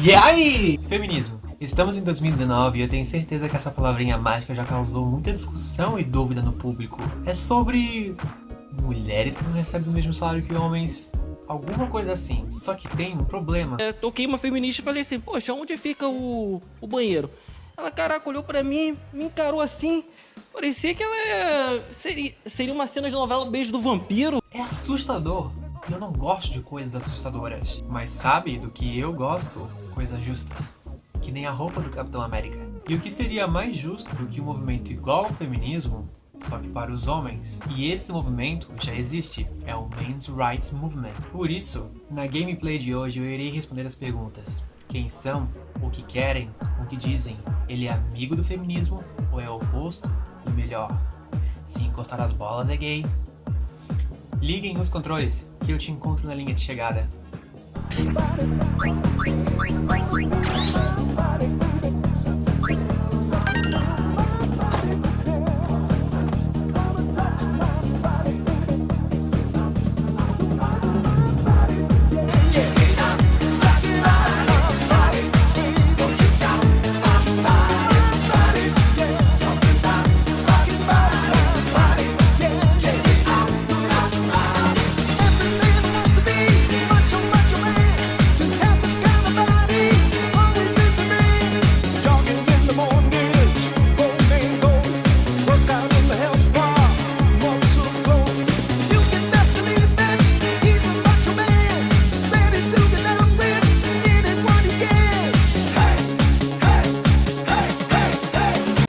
E aí? Feminismo. Estamos em 2019 e eu tenho certeza que essa palavrinha mágica já causou muita discussão e dúvida no público. É sobre mulheres que não recebem o mesmo salário que homens. Alguma coisa assim. Só que tem um problema. Toquei uma feminista e falei assim, poxa, onde fica o banheiro? Ela, caraca, olhou pra mim, me encarou assim. Parecia que ela seria uma cena de novela Beijo do Vampiro. É assustador. E eu não gosto de coisas assustadoras. Mas sabe do que eu gosto? Coisas justas. Que nem a roupa do Capitão América. E o que seria mais justo do que um movimento igual ao feminismo, só que para os homens? E esse movimento já existe, é o Men's Rights Movement. Por isso, na gameplay de hoje eu irei responder as perguntas. Quem são? O que querem? O que dizem? Ele é amigo do feminismo ou é oposto? E melhor, se encostar as bolas é gay? Liguem os controles, que eu te encontro na linha de chegada.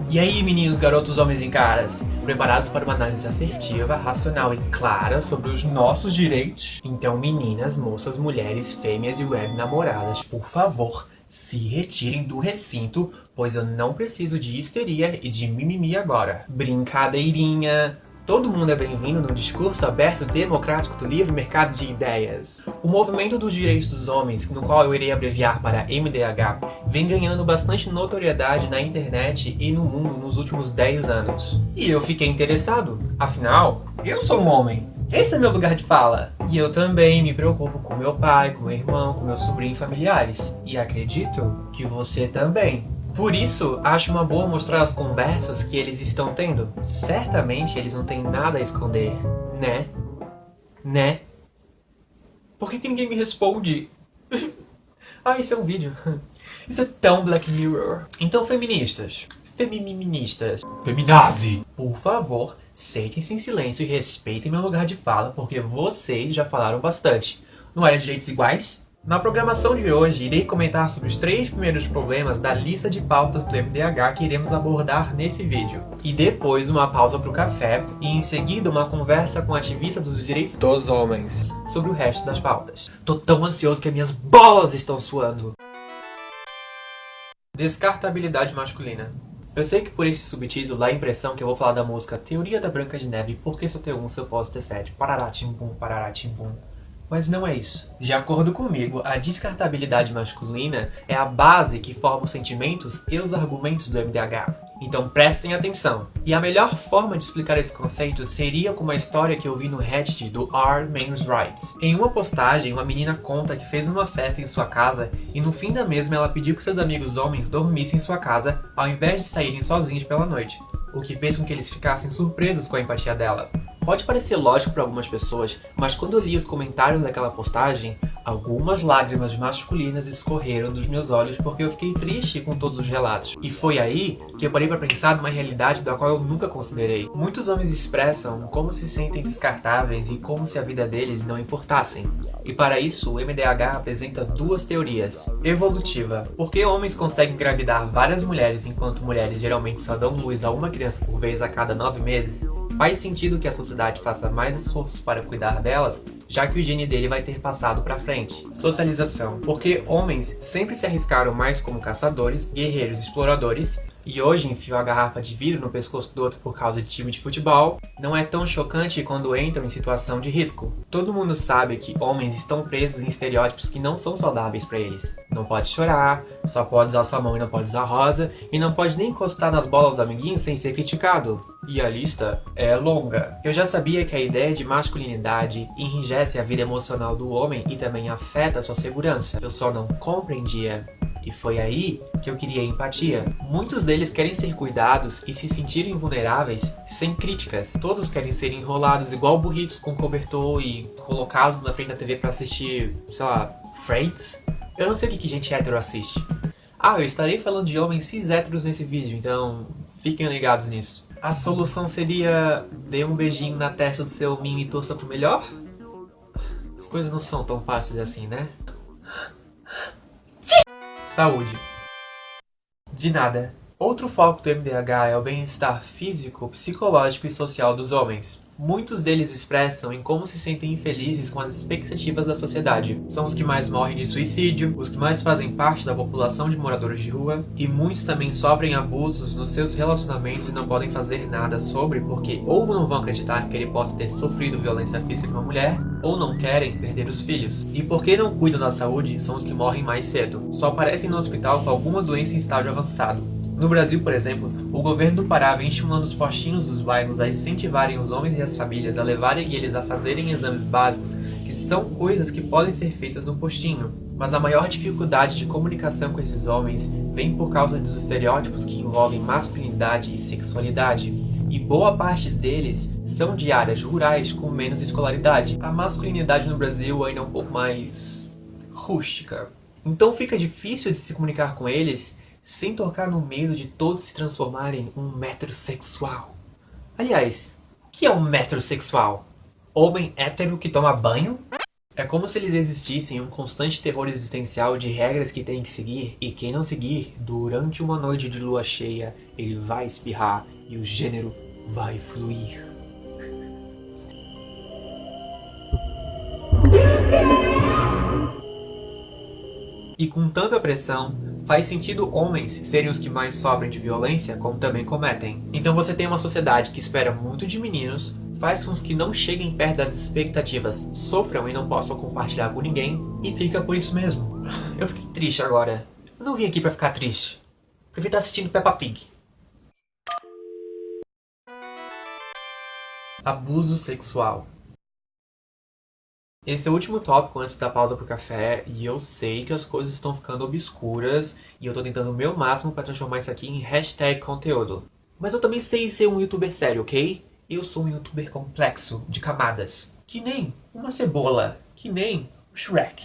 E aí, meninos, garotos, homens e caras, preparados para uma análise assertiva, racional e clara sobre os nossos direitos? Então, meninas, moças, mulheres, fêmeas e web namoradas, por favor, se retirem do recinto, pois eu não preciso de histeria e de mimimi agora. Brincadeirinha! Todo mundo é bem-vindo no discurso aberto democrático do livre mercado de ideias. O movimento dos direitos dos homens, no qual eu irei abreviar para MDH, vem ganhando bastante notoriedade na internet e no mundo nos últimos 10 anos. E eu fiquei interessado, afinal, eu sou um homem. Esse é meu lugar de fala. E eu também me preocupo com meu pai, com meu irmão, com meu sobrinho e familiares. E acredito que você também. Por isso, acho uma boa mostrar as conversas que eles estão tendo. Certamente eles não têm nada a esconder, né? Né? Por que ninguém me responde? Ah, isso é um vídeo. Isso é tão Black Mirror. Então, feministas, feminazi, por favor, sentem-se em silêncio e respeitem meu lugar de fala, porque vocês já falaram bastante. Não era de jeitos iguais? Na programação de hoje, irei comentar sobre os 3 primeiros problemas da lista de pautas do MDH que iremos abordar nesse vídeo. E depois uma pausa para o café e em seguida uma conversa com ativistas dos direitos dos homens sobre o resto das pautas. Tô tão ansioso que minhas bolas estão suando. Descartabilidade masculina. Eu sei que por esse subtítulo dá a impressão que eu vou falar da música Teoria da Branca de Neve, porque se eu tenho um, se eu posso ter 7. Parará, timbum, parará, timbum. Mas não é isso. De acordo comigo, a descartabilidade masculina é a base que forma os sentimentos e os argumentos do MDH. Então prestem atenção. E a melhor forma de explicar esse conceito seria com uma história que eu vi no Reddit do Our Men's Rights. Em uma postagem, uma menina conta que fez uma festa em sua casa e no fim da mesma ela pediu que seus amigos homens dormissem em sua casa ao invés de saírem sozinhos pela noite, o que fez com que eles ficassem surpresos com a empatia dela. Pode parecer lógico para algumas pessoas, mas quando eu li os comentários daquela postagem, algumas lágrimas masculinas escorreram dos meus olhos porque eu fiquei triste com todos os relatos. E foi aí que eu parei para pensar numa realidade da qual eu nunca considerei. Muitos homens expressam como se sentem descartáveis e como se a vida deles não importassem. E para isso, o MDH apresenta 2 teorias. Evolutiva. Por que homens conseguem engravidar várias mulheres enquanto mulheres geralmente só dão luz a uma criança por vez a cada 9 meses? Faz sentido que a sociedade faça mais esforço para cuidar delas, já que o gene dele vai ter passado para frente. Socialização. Porque homens sempre se arriscaram mais como caçadores, guerreiros e exploradores, e hoje enfiam a garrafa de vidro no pescoço do outro por causa de time de futebol, não é tão chocante quando entram em situação de risco. Todo mundo sabe que homens estão presos em estereótipos que não são saudáveis para eles. Não pode chorar, só pode usar sua mão e não pode usar rosa, e não pode nem encostar nas bolas do amiguinho sem ser criticado. E a lista é longa. Eu já sabia que a ideia de masculinidade enrijece a vida emocional do homem e também afeta a sua segurança. Eu só não compreendia E foi aí que eu queria empatia. Muitos deles querem ser cuidados e se sentirem vulneráveis sem críticas. Todos querem ser enrolados igual burritos com cobertor e colocados na frente da TV pra assistir, sei lá, Friends. Eu não sei o que gente hétero assiste. Eu estarei falando de homens cis héteros nesse vídeo, então fiquem ligados nisso. A solução seria: dê um beijinho na testa do seu mimo e torça pro melhor? As coisas não são tão fáceis assim, né? Saúde. De nada. Outro foco do MDH é o bem-estar físico, psicológico e social dos homens. Muitos deles expressam em como se sentem infelizes com as expectativas da sociedade. São os que mais morrem de suicídio, os que mais fazem parte da população de moradores de rua, e muitos também sofrem abusos nos seus relacionamentos e não podem fazer nada sobre porque ou não vão acreditar que ele possa ter sofrido violência física de uma mulher, ou não querem perder os filhos. E porque não cuidam da saúde, são os que morrem mais cedo. Só aparecem no hospital com alguma doença em estágio avançado. No Brasil, por exemplo, o governo do Pará vem estimulando os postinhos dos bairros a incentivarem os homens e as famílias a levarem eles a fazerem exames básicos, que são coisas que podem ser feitas no postinho. Mas a maior dificuldade de comunicação com esses homens vem por causa dos estereótipos que envolvem masculinidade e sexualidade. E boa parte deles são de áreas rurais com menos escolaridade. A masculinidade no Brasil ainda é um pouco mais rústica. Então fica difícil de se comunicar com eles sem tocar no medo de todos se transformarem em um metrosexual. Aliás, o que é um metrosexual? Homem hétero que toma banho? É como se eles existissem em um constante terror existencial de regras que tem que seguir, e quem não seguir, durante uma noite de lua cheia, ele vai espirrar e o gênero vai fluir. E com tanta pressão, faz sentido homens serem os que mais sofrem de violência, como também cometem. Então você tem uma sociedade que espera muito de meninos, faz com que não cheguem perto das expectativas, sofram e não possam compartilhar com ninguém, e fica por isso mesmo. Eu fiquei triste agora. Eu não vim aqui pra ficar triste. Prefiro estar assistindo Peppa Pig. Abuso sexual. Esse é o último tópico antes da pausa pro café, e eu sei que as coisas estão ficando obscuras, e eu tô tentando o meu máximo pra transformar isso aqui em hashtag conteúdo. Mas eu também sei ser um youtuber sério, ok? Eu sou um youtuber complexo, de camadas. Que nem uma cebola, que nem o Shrek.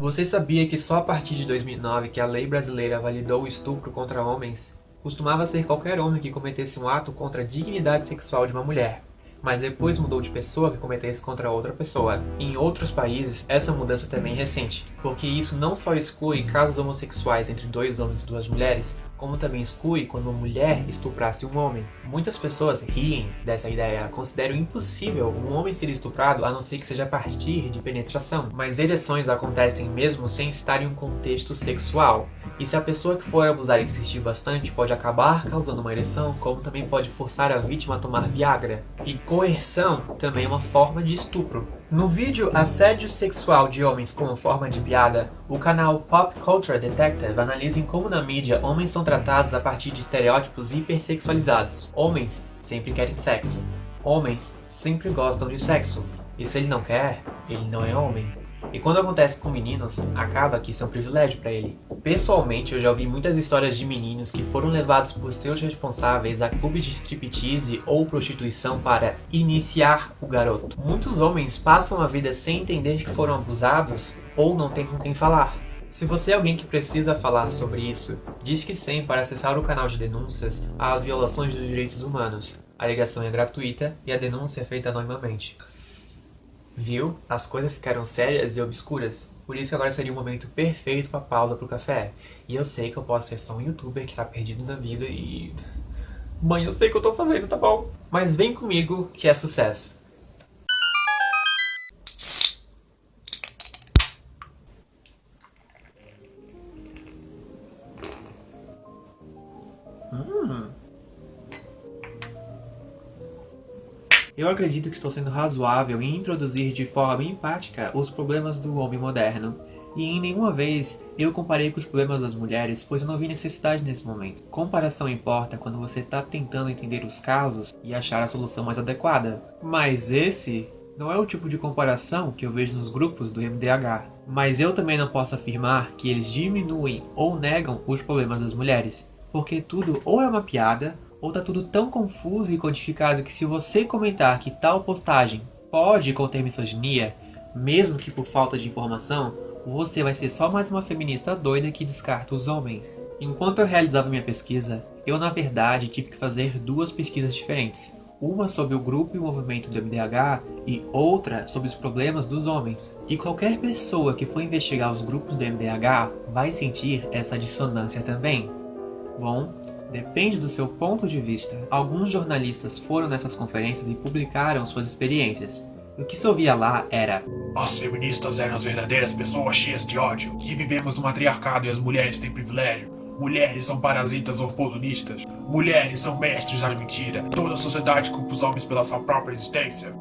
Você sabia que só a partir de 2009 que a lei brasileira validou o estupro contra homens? Costumava ser qualquer homem que cometesse um ato contra a dignidade sexual de uma mulher. Mas depois mudou de pessoa que cometesse contra outra pessoa. Em outros países, essa mudança também é recente, porque isso não só exclui casos homossexuais entre dois homens e duas mulheres, como também exclui quando uma mulher estuprasse um homem. Muitas pessoas riem dessa ideia, consideram impossível um homem ser estuprado a não ser que seja a partir de penetração. Mas ereções acontecem mesmo sem estar em um contexto sexual. E se a pessoa que for abusar insistir bastante, pode acabar causando uma ereção, como também pode forçar a vítima a tomar Viagra. E coerção também é uma forma de estupro. No vídeo Assédio Sexual de Homens como Forma de Piada, o canal Pop Culture Detective analisa em como na mídia homens são tratados a partir de estereótipos hipersexualizados. Homens sempre querem sexo. Homens sempre gostam de sexo. E se ele não quer, ele não é homem. E quando acontece com meninos, acaba que isso é um privilégio pra ele. Pessoalmente, eu já ouvi muitas histórias de meninos que foram levados por seus responsáveis a clubes de striptease ou prostituição para iniciar o garoto. Muitos homens passam a vida sem entender que foram abusados ou não tem com quem falar. Se você é alguém que precisa falar sobre isso, diz que sim para acessar o canal de denúncias a violações dos direitos humanos. A ligação é gratuita e a denúncia é feita anonimamente. Viu? As coisas ficaram sérias e obscuras. Por isso que agora seria o momento perfeito pra pausa pro café. E eu sei que eu posso ser só um youtuber que tá perdido na vida e... Mãe, eu sei o que eu tô fazendo, tá bom? Mas vem comigo que é sucesso. Eu acredito que estou sendo razoável em introduzir de forma empática os problemas do homem moderno. E em nenhuma vez eu comparei com os problemas das mulheres, pois eu não vi necessidade nesse momento. Comparação importa quando você está tentando entender os casos e achar a solução mais adequada. Mas esse não é o tipo de comparação que eu vejo nos grupos do MDH. Mas eu também não posso afirmar que eles diminuem ou negam os problemas das mulheres, porque tudo ou é uma piada, ou tá tudo tão confuso e codificado que se você comentar que tal postagem pode conter misoginia, mesmo que por falta de informação, você vai ser só mais uma feminista doida que descarta os homens. Enquanto eu realizava minha pesquisa, eu na verdade tive que fazer duas pesquisas diferentes. Uma sobre o grupo e o movimento do MDH e outra sobre os problemas dos homens. E qualquer pessoa que for investigar os grupos do MDH vai sentir essa dissonância também. Bom, depende do seu ponto de vista. Alguns jornalistas foram nessas conferências e publicaram suas experiências. O que se ouvia lá era: as feministas eram as verdadeiras pessoas cheias de ódio, que vivemos no matriarcado e as mulheres têm privilégio. Mulheres são parasitas oportunistas. Mulheres são mestres da mentira. Toda a sociedade culpa os homens pela sua própria existência.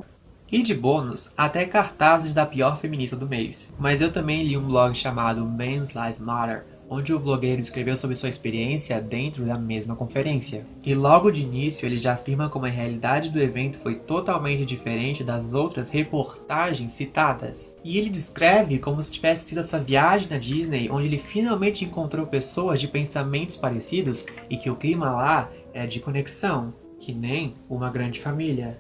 E de bônus, até cartazes da pior feminista do mês. Mas eu também li um blog chamado Men's Life Matter, onde o blogueiro escreveu sobre sua experiência dentro da mesma conferência. E logo de início ele já afirma como a realidade do evento foi totalmente diferente das outras reportagens citadas. E ele descreve como se tivesse tido essa viagem na Disney, onde ele finalmente encontrou pessoas de pensamentos parecidos e que o clima lá é de conexão, que nem uma grande família.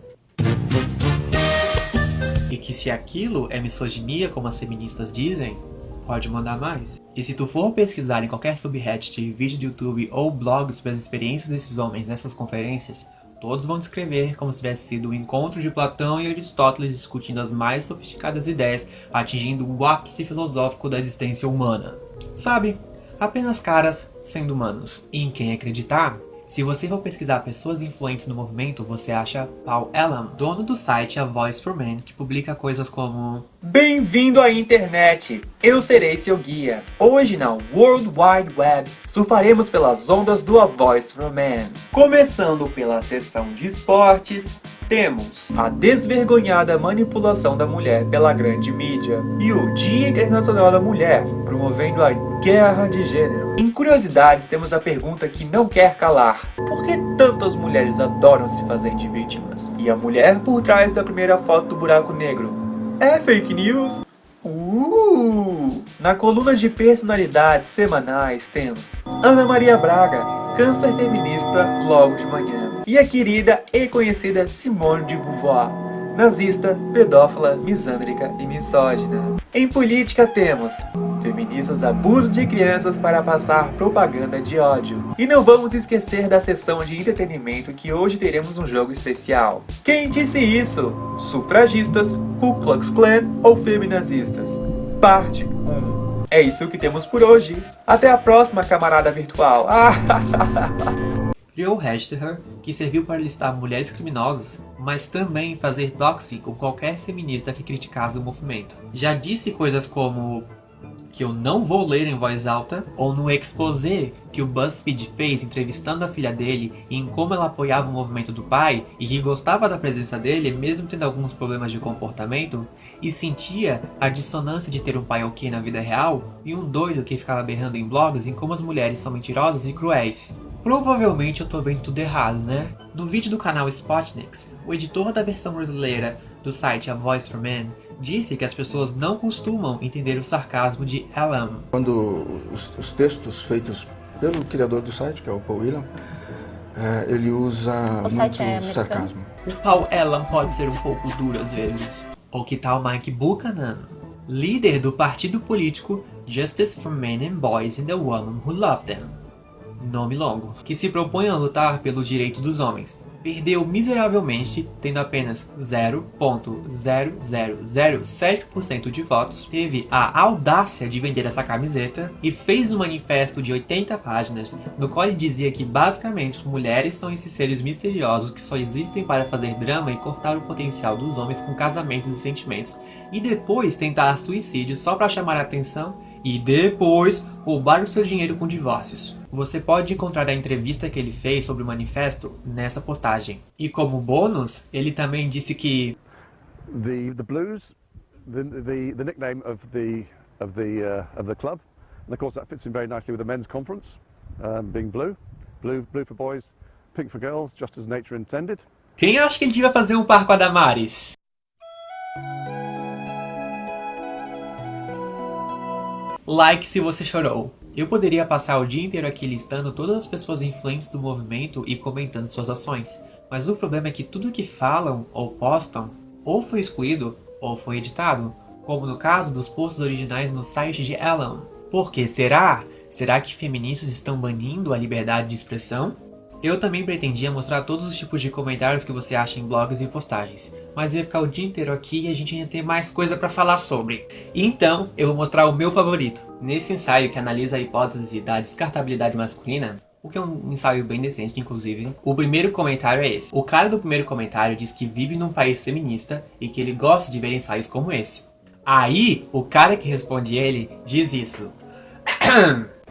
E que se aquilo é misoginia, como as feministas dizem, pode mandar mais. E se tu for pesquisar em qualquer subreddit, vídeo do YouTube ou blog sobre as experiências desses homens nessas conferências, todos vão descrever como se tivesse sido um encontro de Platão e Aristóteles discutindo as mais sofisticadas ideias, atingindo o ápice filosófico da existência humana. Sabe? Apenas caras sendo humanos. E em quem acreditar? Se você for pesquisar pessoas influentes no movimento, você acha Paul Elam, dono do site A Voice for Men, que publica coisas como: bem-vindo à internet! Eu serei seu guia. Hoje na World Wide Web, surfaremos pelas ondas do A Voice for Men. Começando pela seção de esportes, temos a desvergonhada manipulação da mulher pela grande mídia e o Dia Internacional da Mulher, promovendo a guerra de gênero. Em curiosidades, temos a pergunta que não quer calar: por que tantas mulheres adoram se fazer de vítimas? E a mulher por trás da primeira foto do buraco negro é fake news? Na coluna de personalidades semanais temos Ana Maria Braga, câncer feminista logo de manhã. E a querida e conhecida Simone de Beauvoir, nazista, pedófila, misândrica e misógina. Em política temos feministas abusam de crianças para passar propaganda de ódio. E não vamos esquecer da sessão de entretenimento que hoje teremos um jogo especial. Quem disse isso? Sufragistas, Ku Klux Klan ou feminazistas? Parte 1. É isso que temos por hoje. Até a próxima, camarada virtual. Criou o hashtag, que serviu para listar mulheres criminosas, mas também fazer doxing com qualquer feminista que criticasse o movimento. Já disse coisas como que eu não vou ler em voz alta, ou no exposé que o BuzzFeed fez entrevistando a filha dele e em como ela apoiava o movimento do pai e que gostava da presença dele mesmo tendo alguns problemas de comportamento, e sentia a dissonância de ter um pai ok na vida real e um doido que ficava berrando em blogs em como as mulheres são mentirosas e cruéis. Provavelmente eu tô vendo tudo errado, né? No vídeo do canal Spotniks, o editor da versão brasileira do site A Voice for Men disse que as pessoas não costumam entender o sarcasmo de Elam. Quando os textos feitos pelo criador do site, que é o Paul Elam, ele usa muito sarcasmo. O Paul Elam pode ser um pouco duro às vezes. Ou que tal Mike Buchanan, líder do partido político Justice for Men and Boys and the Women Who Love Them, nome longo, que se propõe a lutar pelo direito dos homens. Perdeu miseravelmente, tendo apenas 0,0007% de votos, teve a audácia de vender essa camiseta e fez um manifesto de 80 páginas, no qual ele dizia que basicamente mulheres são esses seres misteriosos que só existem para fazer drama e cortar o potencial dos homens com casamentos e sentimentos, e depois tentar suicídio só para chamar a atenção e depois roubar o seu dinheiro com divórcios. Você pode encontrar a entrevista que ele fez sobre o manifesto nessa postagem. E como bônus, ele também disse que the Blues, the nickname of the club, and of course that fits in very nicely with the men's conference, being blue for boys, pink for girls, just as nature intended. Quem acha que ele devia fazer um par com a Damares? like se você chorou. Eu poderia passar o dia inteiro aqui listando todas as pessoas influentes do movimento e comentando suas ações, mas o problema é que tudo que falam ou postam ou foi excluído ou foi editado, como no caso dos posts originais no site de Ellen. Por que será? Será que feministas estão banindo a liberdade de expressão? Eu também pretendia mostrar todos os tipos de comentários que você acha em blogs e postagens, mas ia ficar o dia inteiro aqui e a gente ia ter mais coisa pra falar sobre. Então, eu vou mostrar o meu favorito. Nesse ensaio que analisa a hipótese da descartabilidade masculina, o que é um ensaio bem decente, inclusive, o primeiro comentário é esse. O cara do primeiro comentário diz que vive num país feminista e que ele gosta de ver ensaios como esse. Aí, o cara que responde ele diz isso.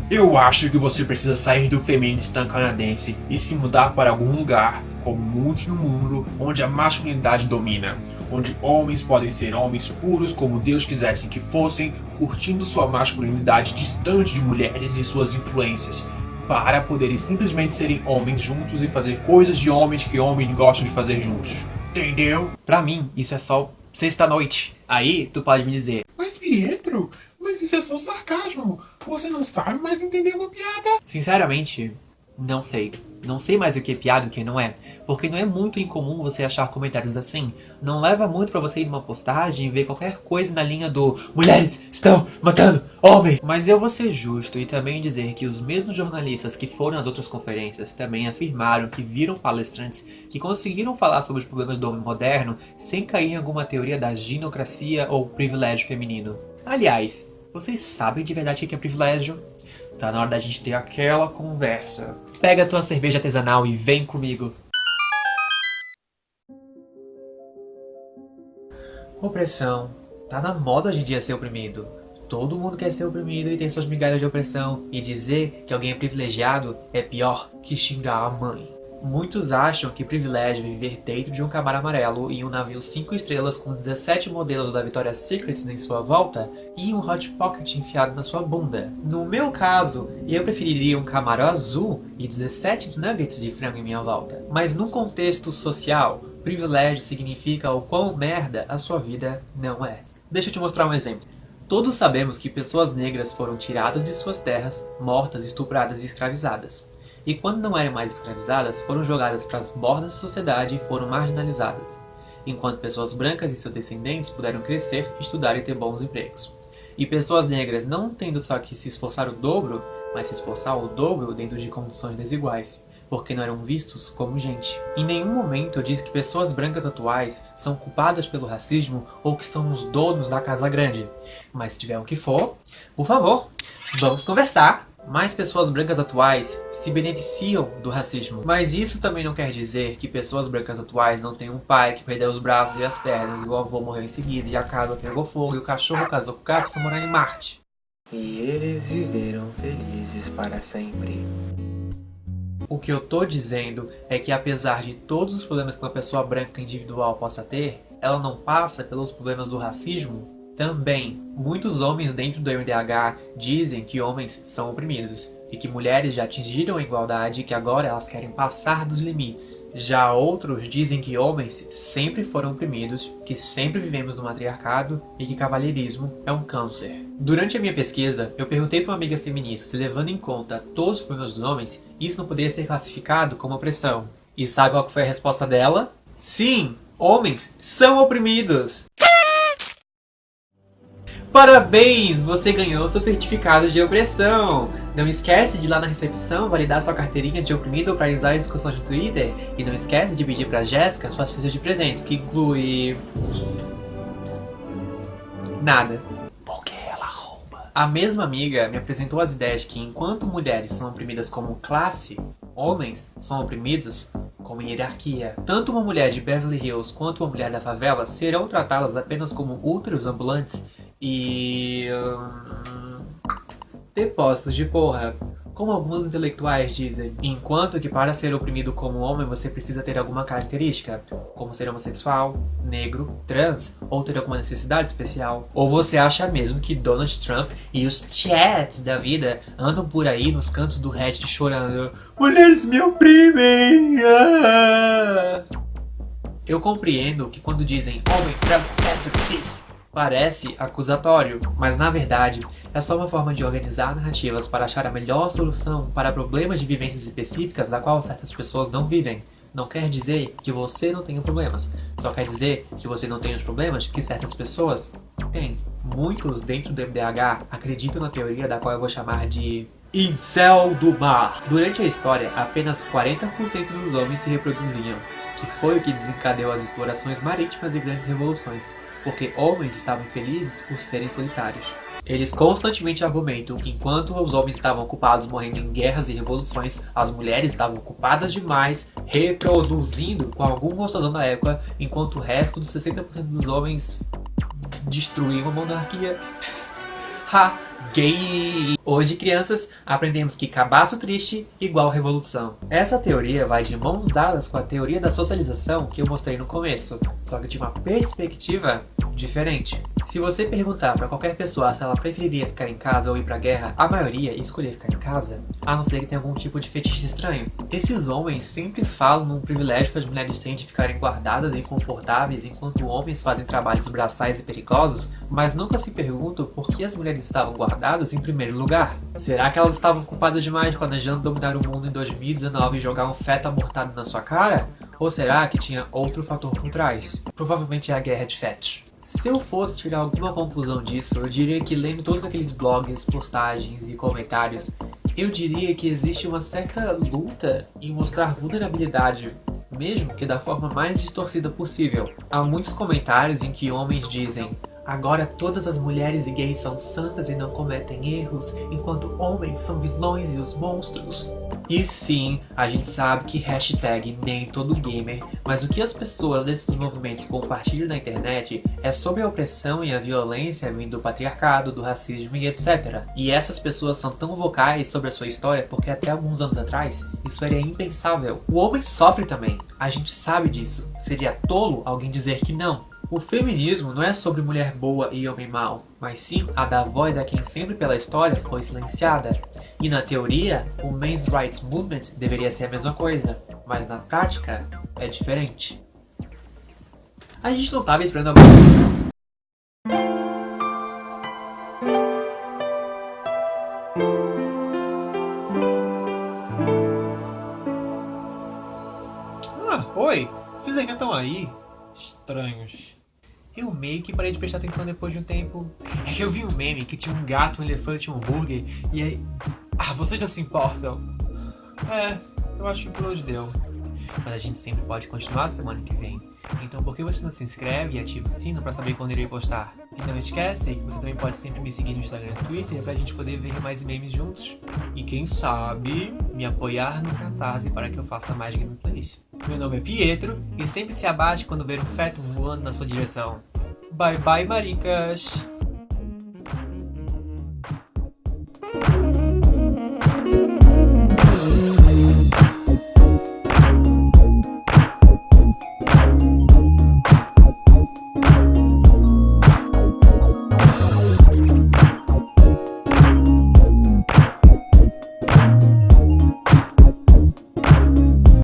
Eu acho que você precisa sair do feminista canadense e se mudar para algum lugar, como muitos no mundo, onde a masculinidade domina, onde homens podem ser homens puros como Deus quisesse que fossem, curtindo sua masculinidade distante de mulheres e suas influências, para poderem simplesmente serem homens juntos e fazer coisas de homens que homens gostam de fazer juntos. Entendeu? Pra mim, isso é só sexta-noite. Aí, tu pode me dizer, Mas Pietro, mas isso é só sarcasmo. Você não sabe mais entender uma piada. sinceramente, não sei. Não sei mais o que é piada e o que não é. Porque não é muito incomum você achar comentários assim. Não leva muito pra você ir numa postagem e ver qualquer coisa na linha do mulheres estão matando homens. Mas eu vou ser justo e também dizer que os mesmos jornalistas que foram às outras conferências também afirmaram que viram palestrantes que conseguiram falar sobre os problemas do homem moderno sem cair em alguma teoria da ginocracia ou privilégio feminino. Aliás, vocês sabem de verdade o que é privilégio? Tá na hora da gente ter aquela conversa. Pega a tua cerveja artesanal e vem comigo. Opressão. Tá na moda hoje em dia ser oprimido. Todo mundo quer ser oprimido e ter suas migalhas de opressão. E dizer que alguém é privilegiado é pior que xingar a mãe. Muitos acham que privilégio é viver dentro de um camaro amarelo e um navio 5 estrelas com 17 modelos da Victoria's Secret em sua volta e um Hot Pocket enfiado na sua bunda. No meu caso, eu preferiria um camaro azul e 17 nuggets de frango em minha volta. Mas num contexto social, privilégio significa o quão merda a sua vida não é. Deixa eu te mostrar um exemplo. Todos sabemos que pessoas negras foram tiradas de suas terras, mortas, estupradas e escravizadas. E quando não eram mais escravizadas, foram jogadas para as bordas da sociedade e foram marginalizadas, enquanto pessoas brancas e seus descendentes puderam crescer, estudar e ter bons empregos. E pessoas negras não tendo só que se esforçar o dobro, mas se esforçar o dobro dentro de condições desiguais, porque não eram vistos como gente. Em nenhum momento eu disse que pessoas brancas atuais são culpadas pelo racismo ou que são os donos da casa grande. Mas se tiver o que for, por favor, vamos conversar. Mais pessoas brancas atuais se beneficiam do racismo. Mas isso também não quer dizer que pessoas brancas atuais não têm um pai que perdeu os braços e as pernas, e o avô morreu em seguida, e a casa pegou fogo, e o cachorro casou com o gato e foi morar em Marte. E eles viveram felizes para sempre. O que eu tô dizendo é que apesar de todos os problemas que uma pessoa branca individual possa ter, ela não passa pelos problemas do racismo também. Muitos homens dentro do MDH dizem que homens são oprimidos e que mulheres já atingiram a igualdade e que agora elas querem passar dos limites. Já outros dizem que homens sempre foram oprimidos, que sempre vivemos no matriarcado e que cavalheirismo é um câncer. Durante a minha pesquisa, eu perguntei para uma amiga feminista se, levando em conta todos os problemas dos homens, isso não poderia ser classificado como opressão. E sabe qual foi a resposta dela? Sim, homens são oprimidos! Parabéns! Você ganhou seu certificado de opressão! Não esquece de ir lá na recepção validar sua carteirinha de oprimido para realizar as discussões no Twitter. E não esquece de pedir pra Jéssica sua cesta de presentes, que inclui... nada. Porque ela rouba. A mesma amiga me apresentou as ideias que enquanto mulheres são oprimidas como classe, homens são oprimidos como hierarquia. Tanto uma mulher de Beverly Hills quanto uma mulher da favela serão tratadas apenas como úteros ambulantes e... depósitos de porra, como alguns intelectuais dizem. Enquanto que para ser oprimido como homem você precisa ter alguma característica, como ser homossexual, negro, trans, ou ter alguma necessidade especial. Ou você acha mesmo que Donald Trump e os chats da vida andam por aí nos cantos do Reddit chorando: mulheres me oprimem! Ah! Eu compreendo que quando dizem homem branco, hétero, cis, Parece acusatório, mas na verdade é só uma forma de organizar narrativas para achar a melhor solução para problemas de vivências específicas da qual certas pessoas não vivem. Não quer dizer que você não tenha problemas, só quer dizer que você não tem os problemas que certas pessoas têm. Muitos dentro do MDH acreditam na teoria da qual eu vou chamar de Incel do Mar. Durante a história, apenas 40% dos homens se reproduziam, que foi o que desencadeou as explorações marítimas e grandes revoluções, porque homens estavam felizes por serem solitários. Eles constantemente argumentam que enquanto os homens estavam ocupados morrendo em guerras e revoluções, as mulheres estavam ocupadas demais, reproduzindo com algum gostosão da época, enquanto o resto dos 60% dos homens destruíam a monarquia. Ha! Gay! Hoje, crianças, aprendemos que cabaço triste igual revolução. Essa teoria vai de mãos dadas com a teoria da socialização que eu mostrei no começo, só que de uma perspectiva diferente. Se você perguntar para qualquer pessoa se ela preferiria ficar em casa ou ir pra guerra, a maioria ia escolher ficar em casa, a não ser que tenha algum tipo de fetiche estranho. Esses homens sempre falam num privilégio que as mulheres têm de ficarem guardadas e confortáveis enquanto homens fazem trabalhos braçais e perigosos, mas nunca se perguntam por que as mulheres estavam guardadas em primeiro lugar. Será que elas estavam ocupadas demais planejando dominar o mundo em 2019 e jogar um feto abortado na sua cara? Ou será que tinha outro fator por trás? Provavelmente é a guerra de fetos. Se eu fosse tirar alguma conclusão disso, eu diria que lendo todos aqueles blogs, postagens e comentários, eu diria que existe uma certa luta em mostrar vulnerabilidade, mesmo que da forma mais distorcida possível. Há muitos comentários em que homens dizem: agora todas as mulheres e gays são santas e não cometem erros, enquanto homens são vilões e os monstros. E sim, a gente sabe que hashtag nem todo gamer, mas o que as pessoas desses movimentos compartilham na internet é sobre a opressão e a violência vindo do patriarcado, do racismo e etc. E essas pessoas são tão vocais sobre a sua história porque até alguns anos atrás isso era impensável. O homem sofre também, a gente sabe disso. Seria tolo alguém dizer que não. O feminismo não é sobre mulher boa e homem mau, mas sim a dar voz a quem sempre pela história foi silenciada. E na teoria, o Men's Rights Movement deveria ser a mesma coisa, mas na prática é diferente. A gente não estava esperando alguma... Oi! Vocês ainda estão aí? Estranhos. Eu meio que parei de prestar atenção depois de um tempo. É que eu vi um meme que tinha um gato, um elefante e um hambúrguer, e aí... vocês não se importam? Eu acho que por hoje deu. Mas a gente sempre pode continuar semana que vem. Então por que você não se inscreve e ativa o sino pra saber quando irei postar? E não esquece que você também pode sempre me seguir no Instagram e Twitter pra gente poder ver mais memes juntos. E quem sabe, me apoiar no Catarse para que eu faça mais gameplays. Meu nome é Pietro e sempre se abate quando ver um feto voando na sua direção. Bye bye, maricas!